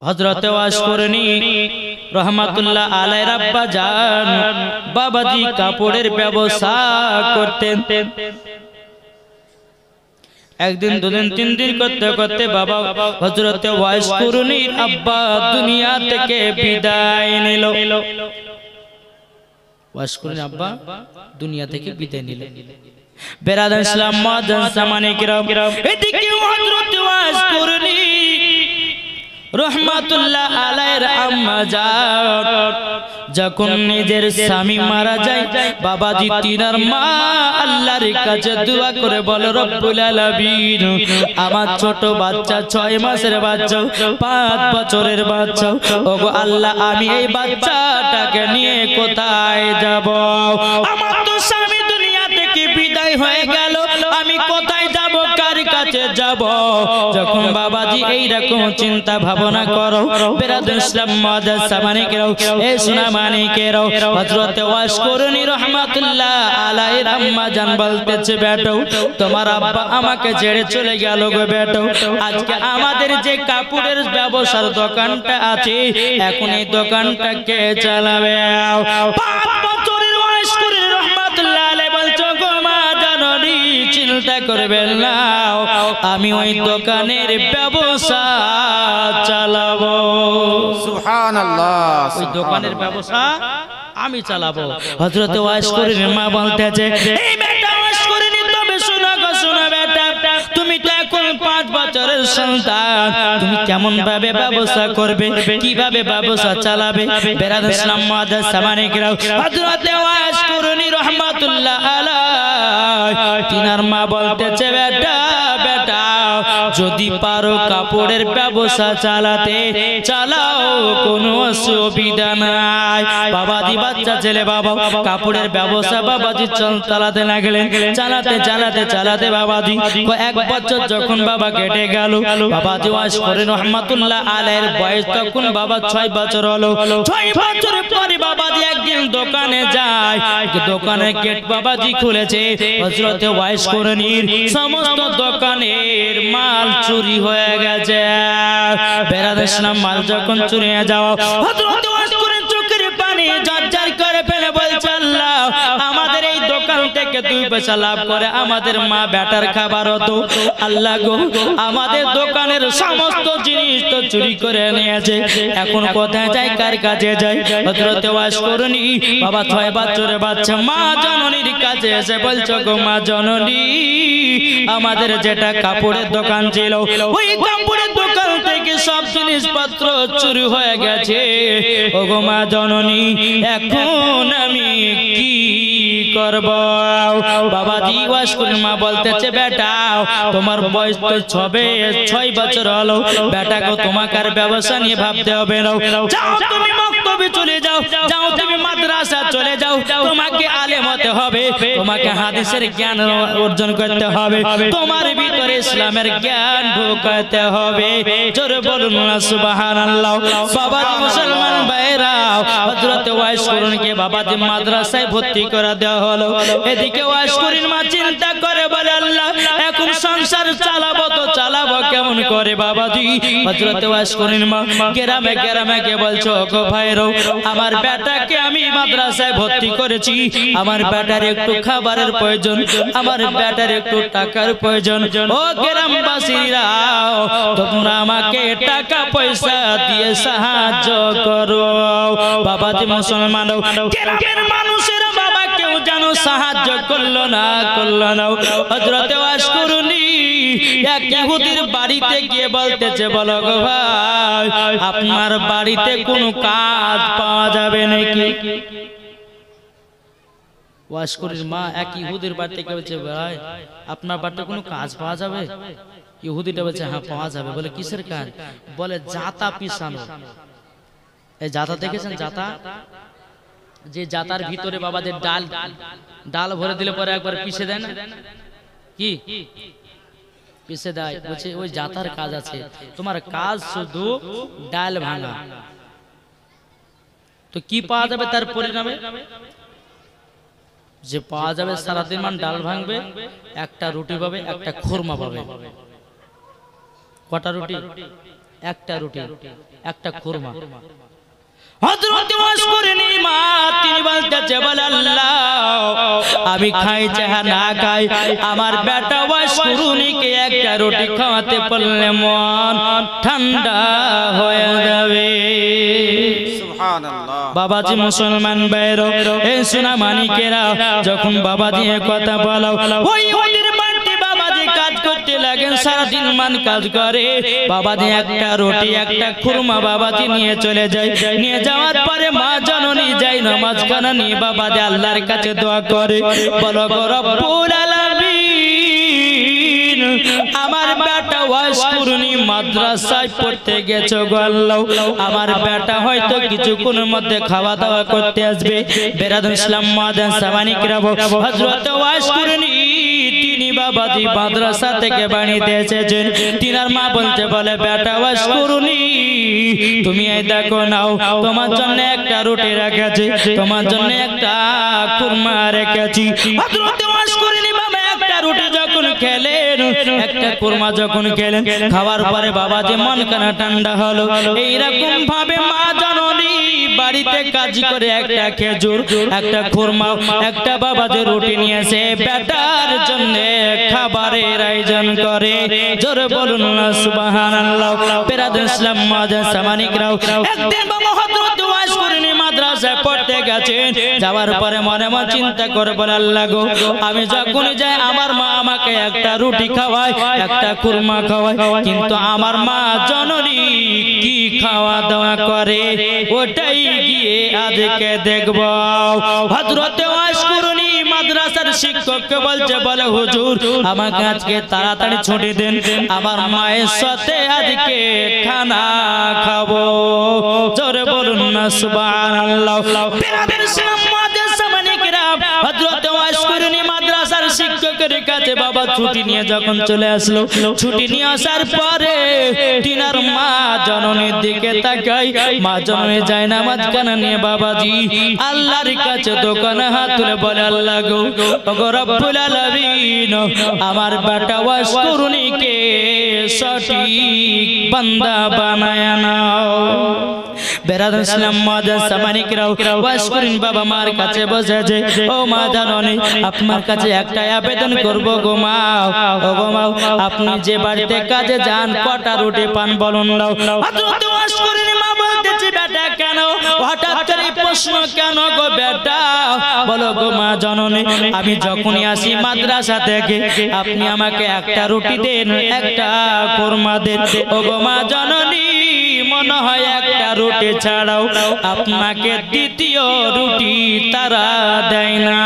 হযরত ওয়াশকুরনি রহমাতুল্লাহ আলাইহির আব্বা জান বাবাজি কাপড়ের ব্যবসা করতেন। একদিন দুদিন তিন দিন করতে করতে বাবা হযরত ওয়াশকুরনির আব্বা দুনিয়া থেকে বিদায় নিল। ওয়াশকুরনির আব্বা দুনিয়া থেকে বিদায় নিল। বেরাদার ইসলাম মুআজ্জাজ জামানে কিরাম, এদিকে হযরত ওয়াশকুরনি রহমাতুল্লাহ আলাইহির আম্মা জান যখন নিজের স্বামী মারা যায়, বাবাজি তিনার মা আল্লাহর কাছে দোয়া করে বলে, রব্বুল আলামিন আমার ছোট বাচ্চা 6 মাসের বাচ্চা 5 বছরের বাচ্চা, ওগো আল্লাহ আমি এই বাচ্চাটাকে নিয়ে কোথায় যাব? আমার তো স্বামী দুনিয়া থেকে বিদায় হয়ে গেল, আমি কোথায় যাব, কার কাছে যাব? যখন বাবাজি এই রকম চিন্তা ভাবনা করো, বেরাদার ইসলাম মুআজ্জাজ জামানে কিরাম, এই সোনা মানিকেরও হযরত ওয়াশকুরনি রহমাতুল্লাহ আলাইহির আম্মা জান বলতেছে, বেটো তোমার আব্বা আমাকে ছেড়ে চলে গেল গো বেটো, আজকে আমাদের যে কাপড়ের ব্যবসার দোকানটা আছে এখন এই দোকানটা কে চালাবে? 5 বছরের ওয়াশকুরনি রহমাতুল্লাহ আলাইহি বলছো, গো মা জাননি চিন্তা করবেন না, আমি ওই দোকানের ব্যবসা চালাবো। সুবহানাল্লাহ, ওই দোকানের ব্যবসা আমি চালাবো। হযরত ওয়াশকুরনির মা বলতেছে, এই বেটা ওয়াশকুরনি তবে শোনো গো শোনো বেটা, তুমি তো এখন 5 বছরের সন্তান, তুমি কেমন ভাবে ব্যবসা করবে, কিভাবে ব্যবসা চালাবে? বেরাদার ইসলাম মুআজ্জাজ জামানে কিরাম, হযরত ওয়াশকুরনি রহমাতুল্লাহ আলাইহি তিনার মা বলতেছে, বেটা বেটা যদি পারো কাপড়ের ব্যবসা চালাতে চালাও, কোনো অসুবিধা নাই। বাবাজি বাচ্চা ছেলে বাবা কাপড়ের ব্যবসা বাবাজি চালাতে লাগলেন। চালাতে চালাতে চালাতে বাবাজি 1 বছর যখন বাবা কেটে গেল, বাবাজি ওয়াশকুরনি রহমাতুল্লাহ আলাইহির বয়স তখন বাবা 6 বছর হলো। 6 বছর পরে বাবাজি একদিন দোকানে যায়, দোকানের গেট বাবাজি খুলেছে, হযরত ওয়াশকুরনির সমস্ত দোকানের মাল চুরি হয়ে গেছে। বেরাদার ইসলাম মাল যখন চুরি হয়ে যাওয়া, হযরত ওয়াশকুরনি চোখের পানি ঝরঝর করে ফেলে বলছে, আল্লাহ আমাদের এই দোকান থেকে 2 পয়সা লাভ করে আমাদের মা বেটার খাবার হতো, আল্লাহ গো আমাদের দোকানের সমস্ত জিনিস তো চুরি করে নিয়েছে, এখন কোথায় যাই, কার কাছে যাই? হযরত ওয়াশকুরনি বাবা 6 বছরের বাচ্চা মা জননীর কাছে এসে বলছো, গো মা জননী আমাদের যেটা কাপড়ের দোকান ছিল ওই কাপড়ের দোকান থেকে সব জিনিসপত্র চুরি হয়ে গেছে, ওগো মা জননী এখন আমি কি করব? বাবাজি ওয়াশকুরনি মা বলতেছে, বেটা তোমার বয়স তো 6 বছর হলো, বেটা গো তোমাকে আর ব্যবসা নিয়ে ভাবতে হবে না, যাও তুমি মক্তবে চলে যাও, যাও তুমি মাদ্রাসা চলে যাও, তোমাকে আলেম হতে হবে, তোমাকে হাদিসের জ্ঞান অর্জন করতে হবে, তোমার ভিতরে ইসলামের জ্ঞান ঢোকাতে হবে। জোরে বলুন না সুবহানাল্লাহ। বাবাজি মুসলমান ভাইরা হযরত ওয়াশকুরনিকে বাবাজি মাদ্রাসায় ভর্তি করে দেওয়া হলো। এদিকে ওয়াশকুরনির মা চিন্তা করে বলে, আল্লাহ এখন সংসার চালাবো তো চালাবো কেমন করে? বাবাজি হযরত ওয়াশকুরনির মা গ্রামে গ্রামে কে বলছো, গো ভাইরো আমার বেটাকে আমি মাদ্রাসায় ভর্তি করেছি, আমার বেটার একটু খাবারের প্রয়োজন, আমার বেটার একটু টাকার প্রয়োজন, ও গ্রামবাসীরা তোমরা আমাকে টাকা পয়সা দিয়ে সাহায্য করো। বাবাজি মুসলমান গ্রামের মানুষেরা বাবা কেউ যেন সাহায্য করলো না। হযরত ওয়াশকুরনি এক ইহুদির বাড়িতে গিয়ে বলতেছে, বলো গো ভাই আপনার বাড়িতে কোনো কাজ পাওয়া যাবে নাকি? ওয়াশকুরনির মা এক ইহুদির বাড়িতে গিয়ে বলছে, ভাই আপনার বাড়িতে কোনো কাজ পাওয়া যাবে? ইহুদিটা বলছে, হ্যাঁ পাওয়া যাবে। বলে কিসের কাজ? বলে জাতা পিছানো। এই জাতা দেখেছেন? জাতা, যে জাতার ভিতরে বাবাদের ডাল ভরে দিলে পরে একবার পিষে দেয় না, কি পিষে দেয়, বলছে ওই জাতার কাজ আছে, তোমার কাজ শুধু ডাল ভাঙা। তো কি পাওয়া যাবে তার পরিণামে? যে পাওয়া যাবে সারাদিন মান ডাল ভাঙবে, একটা রুটি পাবে, একটা খুরমা পাবে। কটা রুটি? একটা রুটি একটা খুরমা। হযরত ওয়াজ করেনি মা তিনি বলতেছে বলে আল্লাহ আমি খাই চাহা না খাই আমার বেটা ওয়াজ করুনিকে একটা রুটি খাওয়াতে পারলে মন ঠান্ডা হয়ে যাবে। সুবহানাল্লাহ। বাবাজি মুসলমান ভাইরা এই সোনা মানিকেরা যখন বাবাজি কথা বলো ওই ওদের বাড়িতে বাবাজি কাজ করতে লাগেন সারা দিন মান কাজ করে বাবাজি একটা রুটি একটা খুরমা বাবাজি নিয়ে চলে যায়। নিয়ে যাওয়ার পরে মা জননী যাই নামাজ খানা নিয়ে বাবাজি আল্লাহর কাছে দোয়া করে বলো গো রব্বুল আলামিন আমার বেটা ওয়াজ করুনি মাদ্রাসায় পড়তে গেছো গো আল্লাহ আমার বেটা হয়তো কিছুক্ষণের মধ্যে খাওয়া দাওয়া করতে আসবে। বেরাদুল ইসলাম মাদান সামানিকরা হযরত ওয়াজ করুনি তিনি বাবাজি মাদ্রাসা থেকে বাড়িতে এসেছেন। তিনার মা বলতে বলে বেটা ওয়াজ করুনি তুমি এই দেখো নাও তোমার জন্য একটা রুটি রেখেছি তোমার জন্য একটা খুরমা রেখেছি। হযরত ওয়াজ করুনি বাবা একটা রুটি যখন খেলেন একটা খুরমা যখন খেলেন খাওয়ার পরে বাবাজি মন কানা ঠান্ডা হলো। এইরকম ভাবে মা জননী বাড়িতে কাজ করে একটা খেজুর একটা খুরমা একটা বাবাজি রুটি নিয়ে এসে বেটার জন্য খাবারের আয়োজন করে। জোরে বলুন না সুবহানাল্লাহ। বেরাদুল ইসলাম মাদান সামানিকরাও একদিন বাবা হযরত ওয়াজ করেনি মাদ্রাসায় পড়তে গেছেন। যাওয়ার পরে মনে মনে চিন্তা করে বলে আল্লাহ গো আমি যখনই যাই আমার মা আমাকে একটা রুটি খাওয়ায় একটা খুরমা খাওয়ায় কিন্তু আমার মা জননী কি খাওয়া দাওয়া করে ওটাই গিয়ে আজকে দেখব। হযরত ওয়াজ করেনি মাদ্রাসার শিক্ষককে বলছে বলে হুজুর আমাকে আজকে তাড়াতাড়ি ছুটি দেন আমার মায়ের সাথে আজকে খানা খাবো। জোরে বলুন না সুবহানাল্লাহ। বেরাদুল ইসলাম মাদান সামানিকরা হযরত ওয়াজ করেনি মাদ্রাসার শিক্ষকের কাছে বাবা ছুটি নিয়ে যখন চলে আসলো ছুটি নিয়ে আসার পরে তিনার মা জননীর দিকে তাকাই মা জননী যায় নামাজ কানা নিয়ে বাবাজি আল্লাহর কাছে দোকানে হাত তুলে বলে আল্লাহ গো ওগো রব্বুল আলামিন আমার বেটা ওয়াজ করুনিকে সঠিক বান্দা বানায় নাও। বেরাদুল ইসলাম মাদান সামানিকরাও ওয়াজ করেন বাবা মার কাছে বসেছে ও মা জননী আপনার কাছে একটা আবেদন করব গো মা ও গো মা আপনি যে বাড়িতে কাজে যান কটা রুটি পান বলুন দাও। হযরত ওয়াজ করেন মা বলতেছে বেটা কেন হঠাৎ করে প্রশ্ন কেন গো বেটা বলো গো মা জননী আমি যখনই আসি মাদ্রাসা থেকে আপনি আমাকে একটা রুটি দেন একটা খুরমা দেন ও গো মা জননী মনে হয় একটা রুটি ছাড়াও আপনাকে দ্বিতীয় রুটি তারা দেয় না।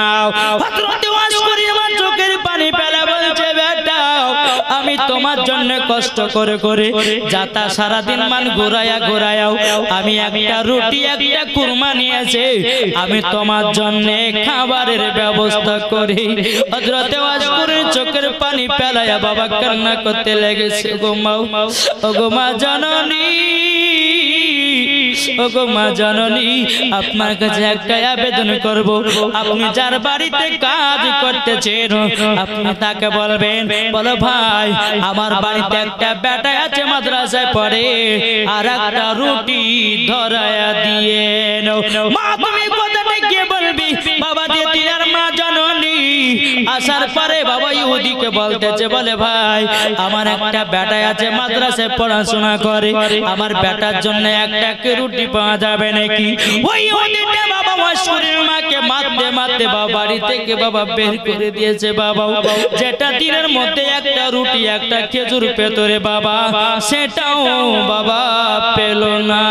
হযরত ওয়াজ করেন আমার চোখের পানি ফেলে বলছে বেটা আমি তোমার জন্য কষ্ট করে করে যাতা সারা দিন মান ঘোরায়া ঘোরায়াও আমি একটা রুটি একটা খুরমা নিয়েছি আমি তোমার জন্য খাবারের ব্যবস্থা করি। হযরত ওয়াজ করেন চোখের পানি ফেলায়া বাবা কান্না করতে লেগেছে গো মা ও গো মা জননী ওগো মা জননী আপনার কাছে একটা আবেদন করব আপনি যার বাড়িতে কাজ করতেছেন আপনি তাকে বলবেন বলো ভাই আমার বাড়িতে একটা বেটা আছে মাদ্রাসায় পড়ে আর একটা রুটি ধরায়া দিয়ে নাও। মা তুমি কথাটা কি বলবি বাবা দিয়ে তিনার মা জননী আসার পরে বাবা ইহুদিকে বলতেছে বলে ভাই আমার একটা বেটা আছে মাদ্রাসায় পড়াশোনা করে আমার বেটার জন্য একটা রুটি পাওয়া যাবে নাকি। ওই ইহুদিটা বাবা ওয়াসুরের মাকে মারতে মারতে বাবা বাড়ি থেকে বাবা বের করে দিয়েছে বাবা যেটা দিনের মধ্যে একটা রুটি একটা খেজুর পেতরে বাবা সেটাও বাবা পেল না।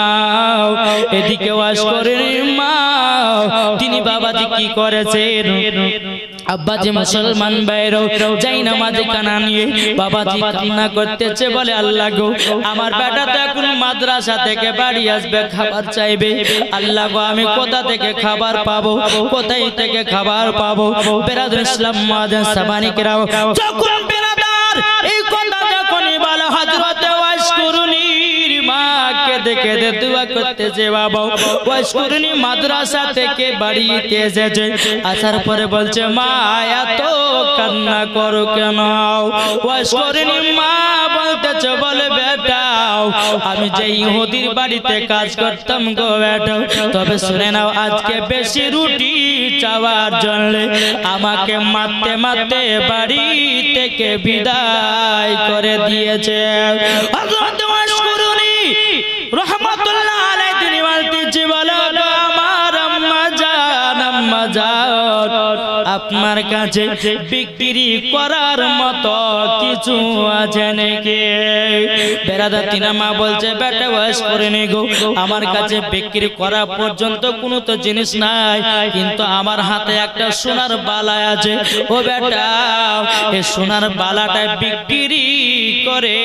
এদিকে ওয়াসুরের মা তিনি বাবাজি কি করেছেন আব্বাজি মুসলমান ভাইরাও যাই নামাজে কানা নিয়ে বাবাজি কান্না করতেছে বলে আল্লাহ গো আমার বেটা তো এখন মাদ্রাসা থেকে বাড়ি আসবে খাবার চাইবে আল্লাহ গো আমি কোথা থেকে খাবার পাবো কোথায় থেকে খাবার পাবো। বেরাদুল ইসলাম মাদান সামানিকরাও যখন বেরাদার এই কথা যখনই বলে হযরত ওয়াজ করুনির মাকে দেখে দোয়া করতেছে বাবা ওয়াজ করুনি মাদ্রাসা থেকে বাড়িতে এসেছে আসার পরে বলছে মা এত কান্না করো কেন। ওয়াজ করুনি মা বলতেছে বলে বেটা আমি যে ইহুদির বাড়িতে কাজ করতাম গো বেটা, তবে শুনে নাও আজকে বেশি রুটি চাওয়ার জন্য আমাকে মারতে মারতে বাড়ি থেকে বিদায় করে দিয়েছে। হযরত ওয়াসকুরুনি রাহমাতুল্লাহ আলাইহি তিনি বলতেছে, বলো আমার আম্মা জান, আপনার কাছে বিক্রি করার মতো কিছু আছে নাকি? বেরাদাতিনা মা বলছে, বেটা ওয়াজ করে নে গো, আমার কাছে বিক্রি করা পর্যন্ত কোনো তো জিনিস নাই, কিন্তু আমার হাতে একটা সোনার বালা আছে। ও বেটা, এই সোনার বালাটা বিক্রি করে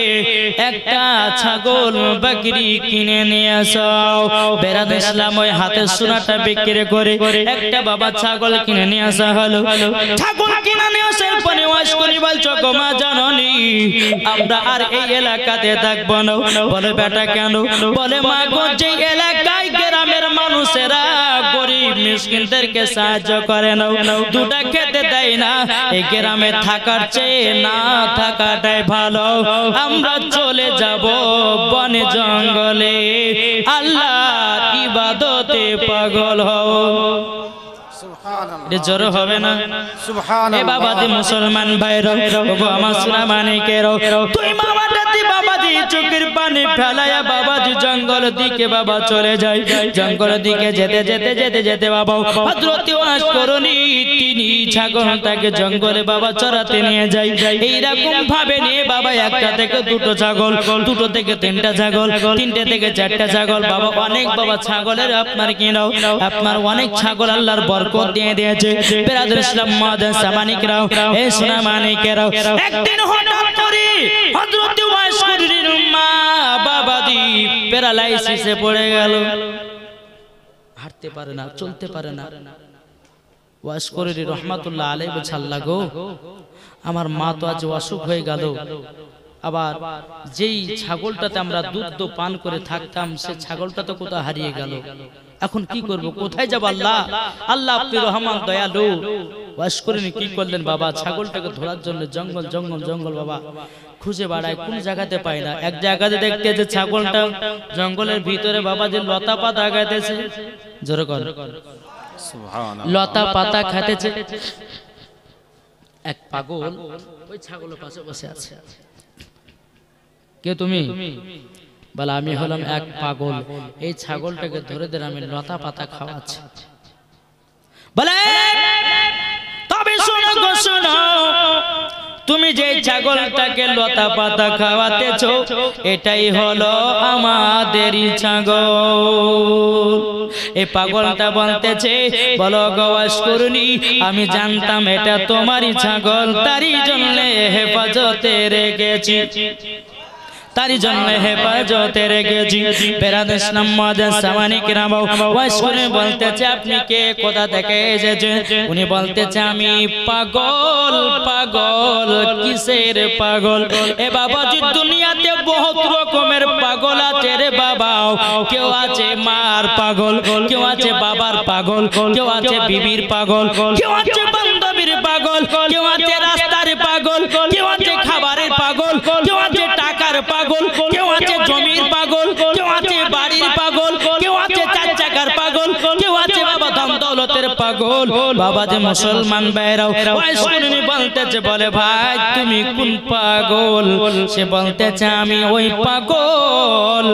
একটা ছাগল বকরি কিনে নিয়ে আসো। বেরাদ ইসলাম ওই হাতের সোনাটা বিক্রি করে একটা বাবা ছাগল কিনে নিয়ে আসা হলো। ছাগল কিনে নিয়ে আসার পরে ওয়াজ করি বলছো, গো মা জাননি আমরা আর এই এলাকাতে থাকবো না। বলে বেটা কেন? বলে মা গো, যে এলাকায় গ্রামের মানুষেরা গরিব মিসকিনদেরকে সাহায্য করে না, দুটা খেতে দেয় না, এই গ্রামে থাকার চেয়ে না থাকাটাই ভালো। আমরা চলে যাব বনে জঙ্গলে, আল্লাহর ইবাদতে পাগল হও। জোর হবে না? এ বাবাজি মুসলমান ভাইরা, ওগো আমার সোনা মানিকেরা, তুই বাবাজি বাবাজি চোখের পানি ফেলায়া বাবাজি জঙ্গল দিকে বাবা চলে যায়। জঙ্গল দিকে যেতে যেতে যেতে যেতে বাবা হযরত ওয়াসকুরুনি তিনি ছাগলটাকে জঙ্গলে বাবা চড়াতে নিয়ে যায়। এইরকম ভাবে নিয়ে বাবা একটা থেকে দুটো ছাগল, দুটো থেকে তিনটা ছাগল, তিনটে থেকে চারটা ছাগল, বাবা অনেক বাবা ছাগলের আপনার কি নাও, আপনার অনেক ছাগল আল্লাহর বরকত দিয়ে দিয়েছে। বেরাদুল ইসলাম মাদান সামানিকরাও, এই সোনা মানিকেরাও, একদিন হঠাৎ করে হযরত ওয়াসকুরুনির মা বাবাজি প্যারালাইসিসে পড়ে গেল, হাঁটতে পারে না, চলতে পারে না। ওয়াসকুরুনি রহমাতুল্লাহ আলাইহি বলছে, আল্লাহ গো, আমার মা তো আজ অসুখ হয়ে গেল, আবার যেই ছাগলটাতে আমরা দুধ পান করে থাকতাম সে ছাগলটা তো কোথাও হারিয়ে গেল, এখন কি করব, কোথায় যাব? আল্লাহ আল্লাহ আপনি রহমান দয়ালু। ওয়াসকুরুনি কি করলেন বাবা, ছাগলটাকে ধরার জন্য জঙ্গল জঙ্গল জঙ্গল বাবা খুঁজে বেড়ায়, কোন জায়গাতে পায় না। এক জায়গাতে দেখতে যে ছাগলটা জঙ্গলের ভিতরে বাবা যে লতা পাতা খাইতেছে, জোরে কর সুবহানাল্লাহ, লতা পাতা খাইতেছে। এক পাগল ওই ছাগলের পাশে বসে আছে। কে তুমি? বলে আমি হলাম এক পাগল, এই ছাগলটাকে ধরে ধরে আমি লতা পাতা খাওয়াচ্ছি। বলে তবে শোনো গো শোনো, তুমি যে ছাগলটাকে লতা পাতা খাওয়াতেছো এটাই হলো আমাদেরই ছাগল। এই পাগলটা বলতেছে, বলো গো ওয়াসকুরুনি, আমি জানতাম এটা তোমারই ছাগল, তারই জন্য হেফাজতে রেখেছি, তারই জন্য হেফাজতে রেখেছি। বেরাদুল ইসলাম মাদান সামানিকরাম ওয়াসকুরুনি বলতেছে, আপনি কে, কোথা থেকে এসেছেন? উনি বলতেছে, আমি পাগল। পাগল কিসের পাগল? এ বাবাজি দুনিয়াতে বহুত রকমের পাগল আছে রে বাবা। কেউ আছে মার পাগল, কেউ আছে বাবার পাগল, কেউ আছে বিবির পাগল, কেউ আছে বান্ধবীর পাগল, কেউ আছে রাস্তার পাগল, কেউ আছে খাবারের পাগল, কেউ আছে টাকার পাগল, কেউ আছে জমির পাগল, কেউ আছে বাড়ির পাগল, কেউ আছে চার চাকার পাগল, কেউ আছে বাবা ধন দৌলতের পাগল। বাবা যে মুসলমান ভাইরাও, ওয়াসকুরুনি বলতেছে, বলে ভাই তুমি কোন পাগল? সে বলতেছে, আমি ওই পাগল,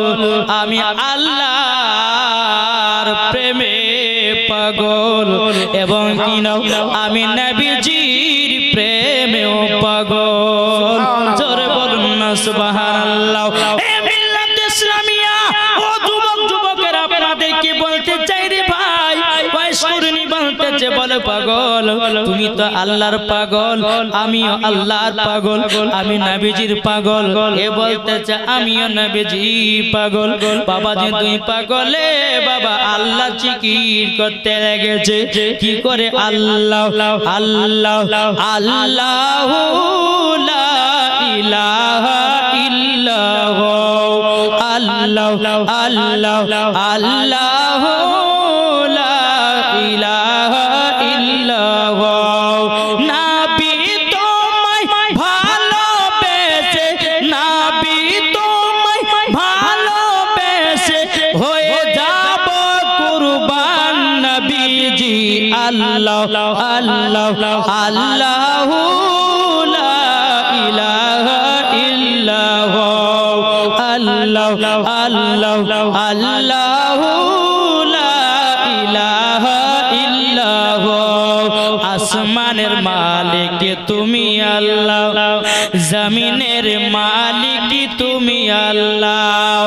আমি আল্লাহর প্রেমে পাগল, এবং কি নাও আমি নবীজির প্রেমেও পাগল। জোরে বলুন না সুবহানাল্লাহ। এ মিল্লাত ইসলামিয়া, ও যুবক যুবকেরা, আপনাদেরকে বলতে চাই রে ভাই, ওয়াসকুরুনি বলতেছে, বলে পাগল তুমি তো আল্লাহর পাগল, আমিও আল্লাহর পাগল, আমি নবীজির পাগল। এ বলতেছে, আমিও নবীজি পাগল। বাবা যে দুই পাগলে বাবা আল্লাহ জিকির করতে লেগেছে। কি করে? আল্লাহ আল্লাহ আল্লাহু লা ইলাহা ইল্লাহু, আল্লাহ আল্লাহ আল্লাহু লা ইলাহা ইল্লাহু। নবী তোমায় ভালোবেসে, নবী তোমায় আল্লাহ আল্লাহ আল্লাহু লা ইলাহা ইল্লাহু আল্লাহ আল্লাহ আল্লাহু লা ইলাহা ইল্লাহু আসমানের মালিক তুমি আল্লাহ জমিনের মালিক তুমি আল্লাহ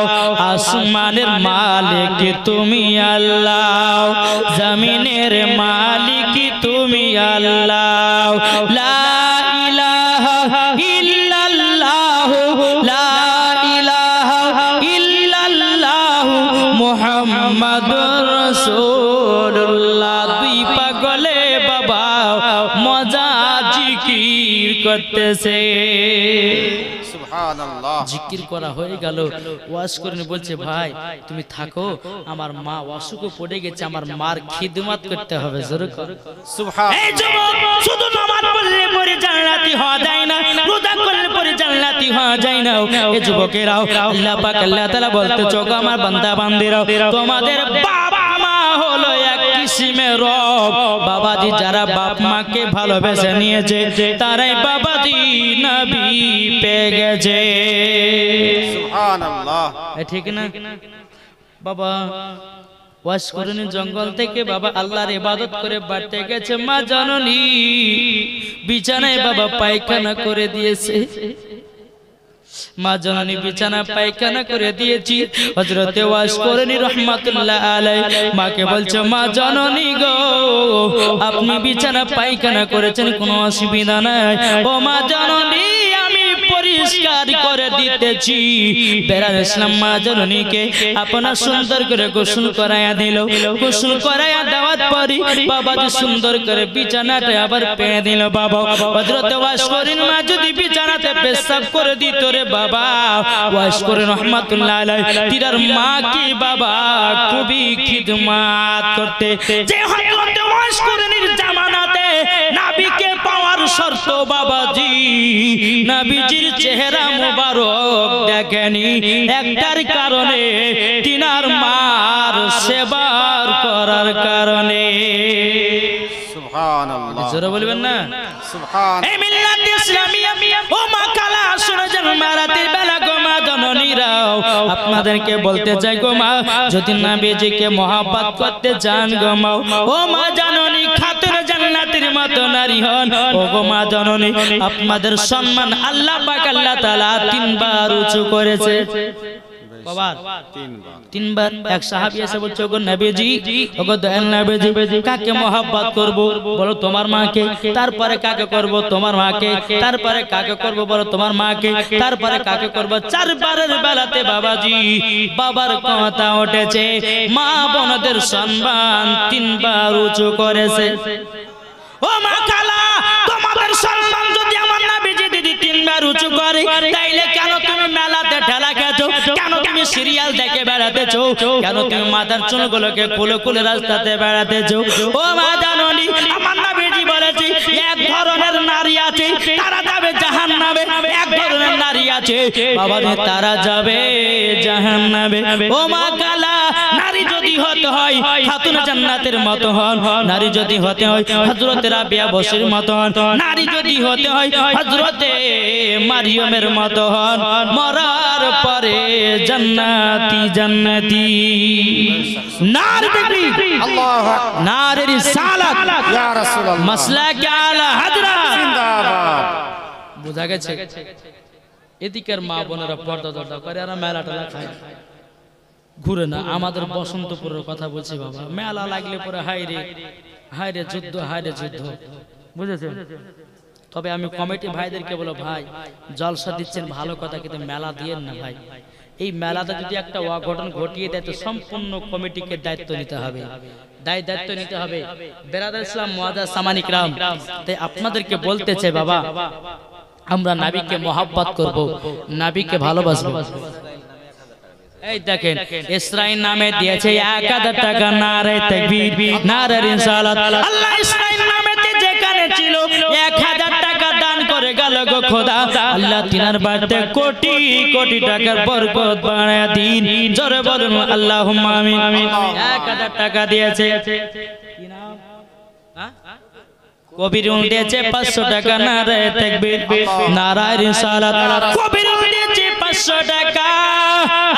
আসমানের মালিক তুমি আল্লাহ জমিনের মালিক তুমি আল্লাহ লা ইলাহা ইল্লাল্লাহ লা ইলাহা ইল্লাল্লাহ মুহাম্মাদুর রাসূলুল্লাহ দুই পাগলে বাবা মজা জিকির করতেছে সুবহানাল্লাহ জিকির করা হয়ে গেল ওয়াজ করে বলছে ভাই তুমি থাকো আমার মা অসুখে পড়ে গেছে আমার মার খিদমত করতে হবে জোরে সুবহানাল্লাহ এই যুবক শুধু নামাজ পড়লে পরে জান্নাতি হওয়া যায় না রোজা করলে পরে জান্নাতি হওয়া যায় না এই যুবকেরাও আল্লাহ পাক আল্লাহ তাআলা বলতে চোখ আমার বান্দা বান্দিরাও তোমাদের বাবা মা হলো এক কিসিমের রব বাবাজি যারা বাপ মাকে ভালোবেসে নিয়েছে তারাই বাবাজি নবী পেয়ে গেছে সুবহানাল্লাহ ঠিক না বাবা ওয়াজ করেন জঙ্গল থেকে বাবা আল্লাহর ইবাদত করে বাড়তে গেছে মা জননী বিছানায় বাবা পায়খানা করে দিয়েছে মা জননী বিছানা পায়খানা করে দিয়েছি হযরতে ওয়াজ করেনি রাহমাতুল্লাহ আলাইহি মাকে বলছে মা জননী গো আপনি বিছানা পায়খানা করেছেন কোনো অসুবিধা নাই ও মা জননী আমি পরিষ্কার করে দিতেছি বেরার ইসলাম মা জননীকে আপনা সুন্দর করে গোসল করায়া দিল গোসল করায়া দেওয়ার পরে বাবাজি সুন্দর করে বিছানাটা আবার পেয়ে দিল বাবা হযরতে ওয়াজ করেন মা যদি বিছানাতে পেশাব করে দিত রে বাবা ওয়াজ করে রাহমাতুল্লাহ আলাইহি তিনার মা কি বাবা খুবই খিদমত করতে যে হযরতে ওয়াজ করেনের জামানাতে নবীকে পাওয়ার শর্ত বাবাজি নবীজির চেহারা মোবারক দেখেনি একটার কারণে তিনার মার সেবা করার কারণে সুবহানাল্লাহ জোরে বলবেন না সুবহান এই মিল্লাত ইসলামিয়া ও মা কালা শুনে যান রাতের বেলা গো মা জননীরাও আপনাদেরকে বলতে চাই গো মা যদি নবীজিকে মহব্বত করতে চান গো মা ও মা জননী খাতুন জান্নাতের মতো নারী হন ও গো মা জননী আপনাদের সম্মান আল্লাহ পাক আল্লাহ তাআলা তিনবার উঁচু করেছে কবার তিনবার এক সাহাবী এসে বলছে গো নবীজি ও গো দয়াল নবীজি কাকে মহব্বত করব বলো তোমার মাকে তারপরে কাকে করব তোমার মাকে তারপরে কাকে করব বলো তোমার মাকে তারপরে কাকে করব চারবারের বেলাতে বাবাজি বাবার কথা উঠেছে মা বোনদের সম্মান তিনবার উঁচু করেছে ও মা কালা তোমাদের সম্মান যদি আমার নবীজি দিদি তিনবার উঁচু করে তাইলে কেন তুমি মেলাতে ঠেলা খেছো কেন তুমি সিরিয়াল দেখে বেড়াতেছো কেন তুমি মাথার চুলগুলোকে খুলে খুলে রাস্তাতে বেড়াতেছো ও মা জাননি আমার নবীজি বলেছে এক ধরনের নারী আছে তারা যাবে জাহান্নামে এক ধরনের নারী আছে বাবা তারা যাবে জাহান্নামে ও মা কালা নারী যদি হতে হয় খাতুন জান্নাতের মতো হন নারী যদি হতে হয় হযরতে রাবিয়া বসরির মতো হন নারী যদি হতে হয় হযরতে মারিয়মের মতো হন মরার পরে জান্নাতি জান্নাতি নারী দেখবি আল্লাহু আকবার নারী রিসালাত ইয়া রাসূলুল্লাহ মাসলাক আলা হযরত জিন্দাবাদ বুঝা গেছে এদিকের মা বোনেরা পর্দা দরদা করে আর মেলাটা খায় ঘুরে না আমাদের বসন্তপুরের কথা বলছি বাবা মেলা লাগলে পরে হায়রে যুদ্ধ বুঝেছেন তবে আমি কমিটি ভাইদেরকে বলো ভাই জলসা দিচ্ছেন ভালো কথা কিন্তু মেলা দিয়েন না ভাই এই মেলাটা যদি একটা অঘটন ঘটিয়ে দেয় তো সম্পূর্ণ কমিটিকে দায়িত্ব নিতে হবে দায়িত্ব নিতে হবে বেরাদার ইসলাম মুআজ্জাজ সামানি کرام তাই আপনাদেরকে বলতে চাই বাবা আমরা নবীকে মহব্বত করব নবীকে ভালোবাসবো এই দেখেন ইসরাইল নামে দিয়েছে 1000 টাকা নারে তাকবীর নারে রিসালাত আল্লাহ ইসরাইল নামে যেখানে ছিল 1000 টাকা দান করে গেল গো খোদা আল্লাহ তিনার বাড়িতে কোটি কোটি টাকার বরকত বাড়ায় দিন জোরে বলুন আল্লাহুম্মা আমিন 1000 টাকা দিয়েছে কি নাম কবিরুল দিয়েছে 500 টাকা, নারায়ে তাকবীর, নারায়ে রিসালাত। কবিরুল দিয়েছে 500 টাকা,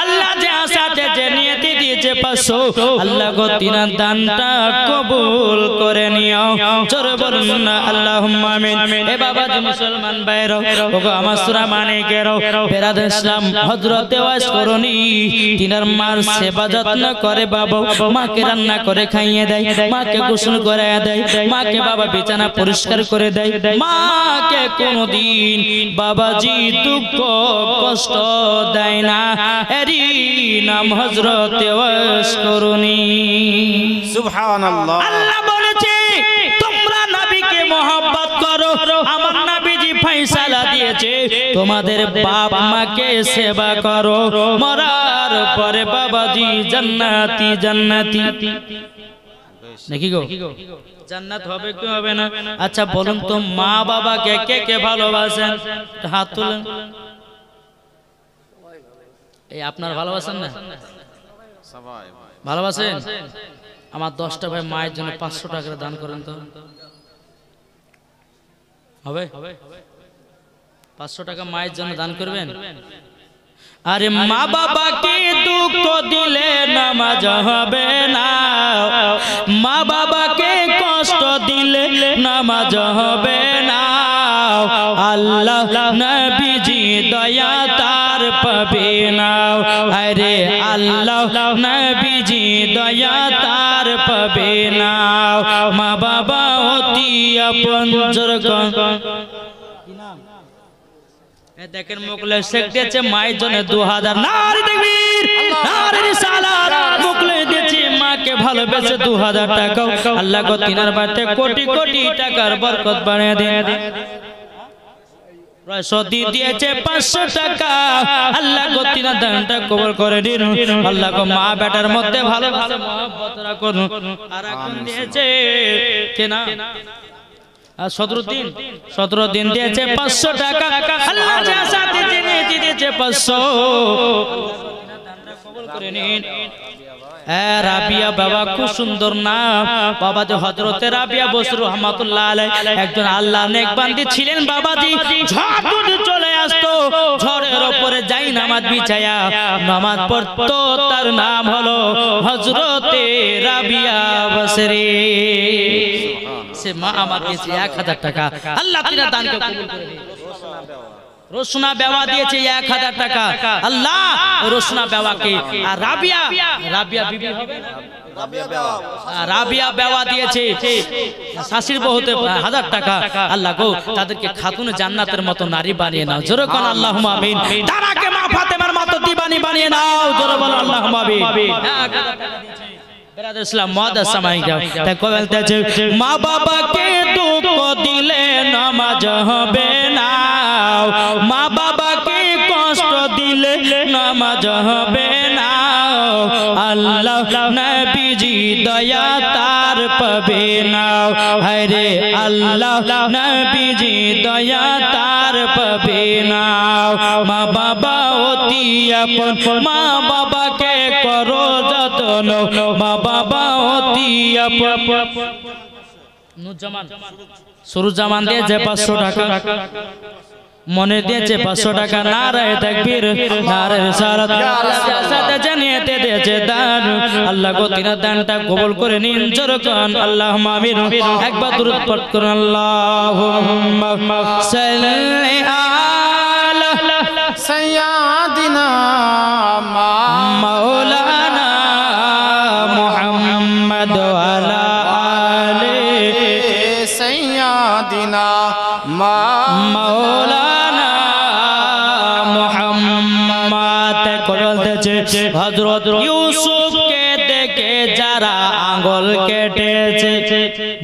আল্লাহ যে আসাতে যে নিয়তি দিয়েছে 500, আল্লাহ গো তিনার দানটা কবুল করে নিও। জোরে বলুন না আল্লাহুম্মা আমিন। এ বাবাজি মুসলমান ভাইরা, ওগো আমার সূরা মানিকের বেরাদার ইসলাম, হযরতে ওয়াজ করনি, তিনার মার সেবা যত্ন করে বাবা, মাকে রান্না করে খাইয়ে দেয়, মাকে গোসল করায় দেয়, মাকে বাবা বিছানা পরিষ্কার করে দেয়, মাকে কোনদিন বাবাজি দুঃখ কষ্ট দেয় না। এরই নাম হযরতে ওয়াজ করনি। সুবহানাল্লাহ। আল্লাহ বলেছে তোমরা নবীকে মহব্বত করো, আমার নবীজি ফয়সালা দিয়েছে তোমাদের বাপ মাকে সেবা করো, মরার পরে বাবাজি জান্নাতি জান্নাতি নাকি গো, জান্নাত হবে কি হবে না? আচ্ছা বলুন তো, মা বাবাকে কে কে ভালোবাসেন? হাত তুলেন। এই আপনার ভালোবাসেন না? সবাই ভালোবাসেন? আমার 10টা ভাই মায়ের জন্য 500 টাকা দান করেন তো, হবে? 500 টাকা মায়ের জন্য দান করবেন? আরে মা বাবাকে দুঃখ দিলে নামাজ হবে না, মা বাবাকে কষ্ট দিলে নামাজ হবে না। আল্লাহ নবীজি দয়া তার পাবে না, আরে আল্লাহ নবীজি দয়া তার পাবে না। মা বাবা অতি আপন। দেখেন মুখলে শেখ দিয়েছে মায়ের জন্য 2000, নারে তাকবীর, নারে রিসালাত। মুখলে দিয়েছে মাকে ভালোবেসে 2000 টাকা, আল্লাহ গো তিনার বাড়িতে কোটি কোটি টাকার বরকত বাড়িয়ে দেন। রসদি দিয়েছে 500 টাকা, আল্লাহ গো তিনার দানটা কবুল করে দিন। আল্লাহ গো মা বেটার মধ্যে ভালোবাসা মহব্বত রাখুন। আর এখন দিয়েছে কেনা 17 দিন দিয়েছে 500 টাকা, আল্লাহ যা সাথে জেনে দিয়েছে 500, কবুল করে নিন। রাবিয়া বাবা খুব সুন্দর নাম, বাবাজি হযরতে রাবিয়া বসরু রহমাতুল্লাহ আলাইহি একজন আল্লাহর নেক বান্দি ছিলেন। বাবাজি ঝড় চলে আসতো, ঝড়ের উপরে যাই নামাজ বিছায়া নামাজ পড়তো, তার নাম হলো হযরতে রাবিয়া বসরি। সে মা আমার দিয়েছে 1000 টাকা, আল্লাহ তিনার দানকে কবুল করে নিন। রোশনা বেওয়া দিয়েছে 1000 টাকা, আল্লাহ রোশনা বেওয়াকে। আর রাবিয়া বিবি হবে না, রাবিয়া বেওয়া দিয়েছে শাশির বহুতে 1000 টাকা, আল্লাহ গো তাদেরকে খাতুন জান্নাতের মতো নারী বানিয়ে নাও। জোরে কোন আল্লাহুম্মা আমিন। তারাকে মা ফাতেমার মতো দিবানি বানিয়ে নাও। জোরে বলো আল্লাহুম্মা আমিন। বেরাদার ইসলাম মুআদ্দাস সামাইকা, তাই বলতেছে মা বাবাকে দুঃখ দিলে নামাজ হবে না, মা বাবাকে কষ্ট দিলে নামাজ হবে না। আল্লাহ নবীজি দয়া তার পাবে না, হরে আল্লাহ নবীজি দয়া তার পাবে না। মা বাবা অতি আপন, মা বাবাকে করো যত্ন, মা বাবা অতি আপন। নুরজামান সুরুজ্জামান দিয়েছে 500 টাকা, মনে দিয়েছে 500 টাকা, নারায়ে তাকবীর, নারায়ে রিসালাত। সাথে জানিয়েতে দিয়েছে দান, আল্লাহ গো তিনার দানটা কবুল করে নিন। জোরে কোন আল্লাহুম্মা আমিন। একবার দুরূদ পাঠ করুন, আল্লাহুম্মা সাল্লি আলা সাইয়্যিদিনা মাওলানা মুহাম্মদ ওয়া আলা আলি সাইয়্যিদিনা মাওলানা মুহাম্মদ। বলতেছে হযরত ইউসুফকে দেখে যারা আঙ্গুল কেটেছে,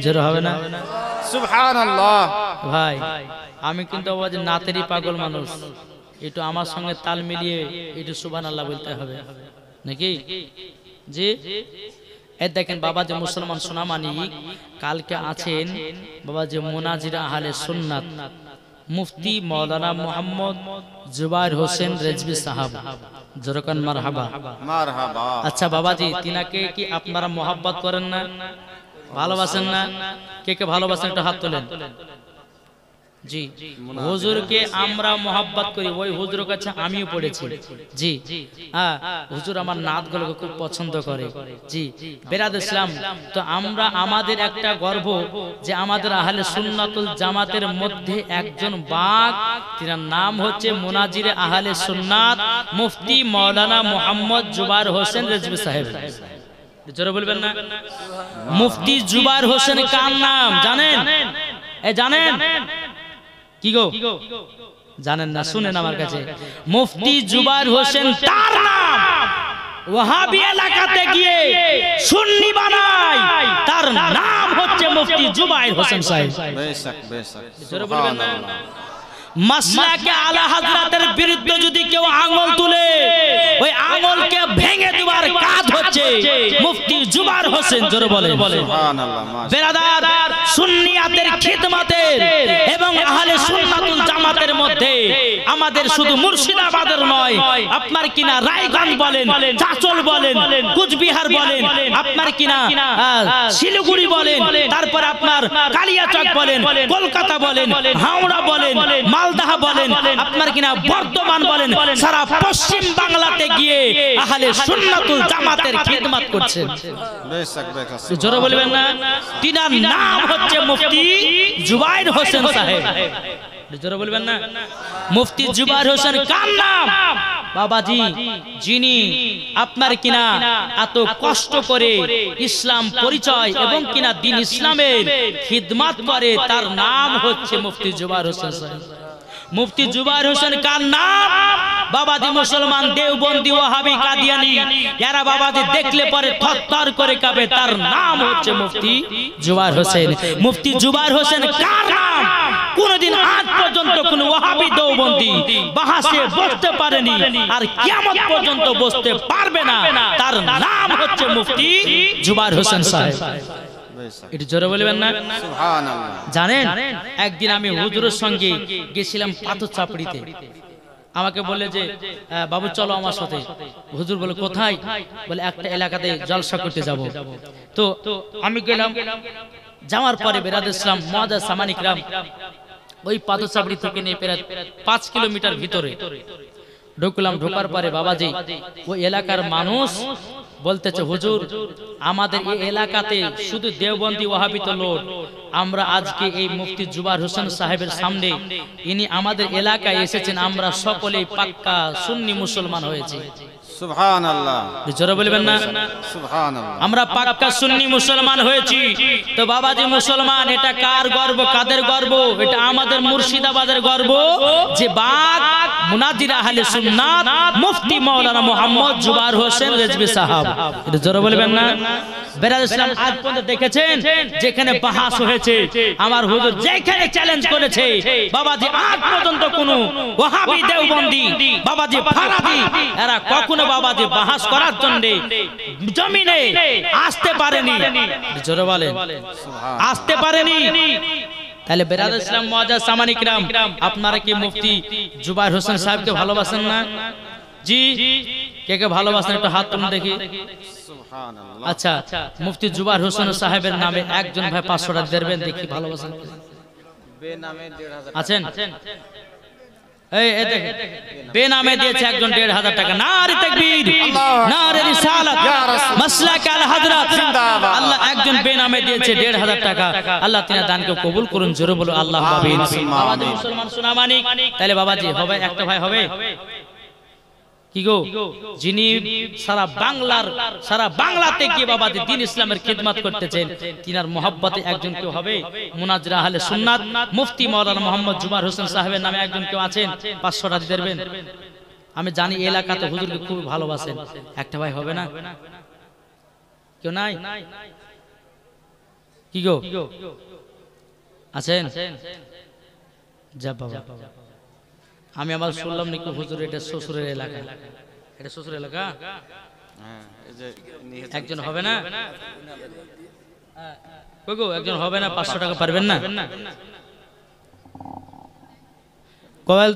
জোরে হবে না? সুবহানাল্লাহ। ভাই আমি কিন্তু আওয়াজ নাতেরই পাগল মানুষ, একটু আমার সঙ্গে তাল মিলিয়ে একটু সুবহানাল্লাহ বলতে হবে নাকি? জি এই দেখেন বাবা যে মুসলমান সোনামানি কালকে আছেন বাবা যে মুনাজির আহলে সুন্নাত মুফতি মাওলানা মুহাম্মদ জুবাইর হোসেন রেজভী সাহেব, জোরকান মারহাবা। মারহাবা। আচ্ছা বাবাজি তিনাকে কি আপনারা মোহাব্বত করেন না? ভালোবাসেন না? কে কে ভালোবাসেন একটু হাত তোলেন। জি, হুজুরকে আমরা মোহাব্বত করি, ওই হুজুরের কাছে আমিও পড়েছি। জি হ্যাঁ, হুজুর আমার নাতগুলোকে খুব পছন্দ করে। জি বেরাদ ইসলাম, তো আমরা আমাদের একটা গর্ব যে আমাদের আহলে সুন্নাতুল জামাতের মধ্যে একজন বাগ, তার নাম হচ্ছে মুনাজিরে আহলে সুন্নাত মুফতি মাওলানা মোহাম্মদ জুবায়ের হোসেন রেজভী সাহেব। জোরে বলবেন না? মুফতি জুবায়ের হোসেন কার নাম জানেন? জানেন কি গো? জানেন না? শুনেন আমার কাছে, মুফতি জুবায়ের হোসেন তার নাম। ওয়াহাবি এলাকাতে গিয়ে সুন্নি বানায়, তার নাম হচ্ছে মুফতি জুবায়ের হোসেন সাহেব। বেশক বেশক, জোরে বলবেন না? মাসলাকে আলা হযরতের বিরুদ্ধে যদি কেউ আঙ্গুল তুলে, ওই আঙ্গুলকে ভেঙে দেওয়ার কাজ হচ্ছে মুফতি জুবায়ের হোসেন। জোরে বলেন সুবহানাল্লাহ। বেরাদার, সুন্নিয়াতের খিদমতের এবং আহলে সুন্নাতুল জামাতের মধ্যে আমাদের শুধু মুর্শিদাবাদের নয়, আপনার কিনা রায়গঞ্জ বলেন, চাচল বলেন, কুচবিহার বলেন, আপনার কিনা শিলিগুড়ি বলেন, তারপর আপনার কালিয়াচক বলেন, কলকাতা বলেন, হাওড়া বলেন, মালদাহ বলেন, আপনার কিনা বর্ধমান বলেন, সারা পশ্চিম বাংলাতে গিয়ে আহলে সুন্নাতুল জামাতের খিদমত করছেন। বেশক বেশক, জোরে বলবেন না? তিনার নাম হচ্ছে মুফতি জুবায়ের হোসেন সাহেব। জোরে বলবেন না? মুফতি জুবায়ের হোসেন কার নাম? বাবাজি, যিনি আপনার কিনা এত কষ্ট করে ইসলাম পরিচয় এবং কিনা দ্বীন ইসলামের খিদমত করে, তার নাম হচ্ছে মুফতি জুবায়ের হোসেন সাহেব। মুফতি জুবায়ের হোসেন কার নাম? বাবাজি মুসলমান দেওবন্দি ওয়াহাবি কাদিয়ানি এরা বাবাজি দেখলে পরে থরথর করে কাঁপে, তার নাম হচ্ছে মুফতি জুবায়ের হোসেন। মুফতি জুবায়ের হোসেন কার নাম? কোনদিন আজ পর্যন্ত কোন ওয়াহাবি দেওবন্দি বাহাসে বসতে পারেনি, আর কিয়ামত পর্যন্ত বসতে পারবে না। তার নাম হচ্ছে মুফতি জুবায়ের হোসেন সাহেব। একটু জোরে বলবেন না? সুবহানাল্লাহ। জানেন, একদিন আমি হুজুরের সঙ্গে গেছিলাম পাথর চাপড়িতে। আমাকে বলে যে বাবু চলো আমার সাথে। হুজুর বলে কোথায়? বলে একটা এলাকাতে জলসা করতে যাব। তো আমি গেলাম। যাওয়ার পরে বেরাদ ইসলাম মুআজ্জাজ সামানিক রাম ওই পাথর চাপড়ি থেকে নিয়ে প্রায় 5 কিলোমিটার ভিতরে ঢুকলাম। ঢোকার পরে বাবাজি ওই এলাকার মানুষ বলতেছে, হুজুর আমাদের এই এলাকাতে শুধু দেওবন্দি ওয়াহাবি তো লোক, আমরা আজকে এই মুফতি জুবায়ের হোসেন সাহেবের সামনে, ইনি আমাদের এলাকায় এসেছেন, আমরা সকলেই পাক্কা সুন্নি মুসলমান হয়েছি। সুবহানাল্লাহ। জোরে বলবেন না? সুবহানাল্লাহ। আমরা পাক্কা সুন্নি মুসলমান হয়েছি। তো বাবাজি মুসলমান, এটা কার গর্ব, কাদের গর্ব? এটা আমাদের মুর্শিদাবাদের গর্ব যে বাগ মুনাজির আহলে সুন্নাত মুফতি মাওলানা মোহাম্মদ জুবায়ের হোসেন রেজভী সাহেব। এটা জোরে বলবেন না? বেরাদ ইসলাম, আজ পর্যন্ত দেখেছেন যেখানে বাহাস হয়েছে, আমার হুজুর যেখানে চ্যালেঞ্জ করেছে, বাবাজি আজ পর্যন্ত কোন ওয়াহাবি দেওবন্দি বাবাজি ফারাদি এরা কখনো বাবাজি বাহাস করার জন্য জমিনে আসতে পারেনি। জোরে বলেন, আসতে পারেনি। তাহলে বেরাদ ইসলাম মুআজ্জাজ সামানিক রাম, আপনারা কি মুফতি জুবায়ের হোসেন সাহেবকে ভালোবাসেন না? জি, কে কে ভালোবাসেন একটু হাত তুলুন দেখি। সুবহানাল্লাহ। আচ্ছা, মুফতি জুবায়ের হোসেন সাহেবের নামে একজন ভাই 500 টাকা দেবেন দেখি, ভালোবাসেন বেনামে 1500 আছেন? এই দেখেন, বেনামে দিয়েছে একজন 1500 টাকা। নারে তাকবীর, নারে রিসালাত, মাসলাক আল হযরত জিন্দাবাদ। আল্লাহ একজন বেনামে দিয়েছে 1500 টাকা। আল্লাহ তিনার দানকে কবুল করুন। জোরে বলো আল্লাহ আমিন। বাবাজি মুসলমান সোনা মানিক, তাহলে বাবাজি হবে একটা ভাই হবে কি গো, যিনি সারা বাংলাতে গিয়ে বাবাজি দ্বীন ইসলামের খিদমত করতেছেন, তিনার মহব্বতে একজন কেউ হবে মুনাজির আহলে সুন্নাত মুফতি মাওলানা মোহাম্মদ জুবায়ের হোসেন সাহেবের নামে একজন কেউ আছেন, 500 টাকা দেবেন। আমি জানি এলাকাতে হুজুরকে খুব ভালোবাসেন, একটা ভাই হবে না? কেউ নাই কি গো, আছেন? যা বাবা, আমি আবার শুনলাম নাকি হুজুর এটা শ্বশুরের এলাকা। এটা শ্বশুরের এলাকা? হ্যাঁ, এই যে একজন হবে না? কই গো, একজন হবে না? 500 টাকা পারবেন না? কয়েল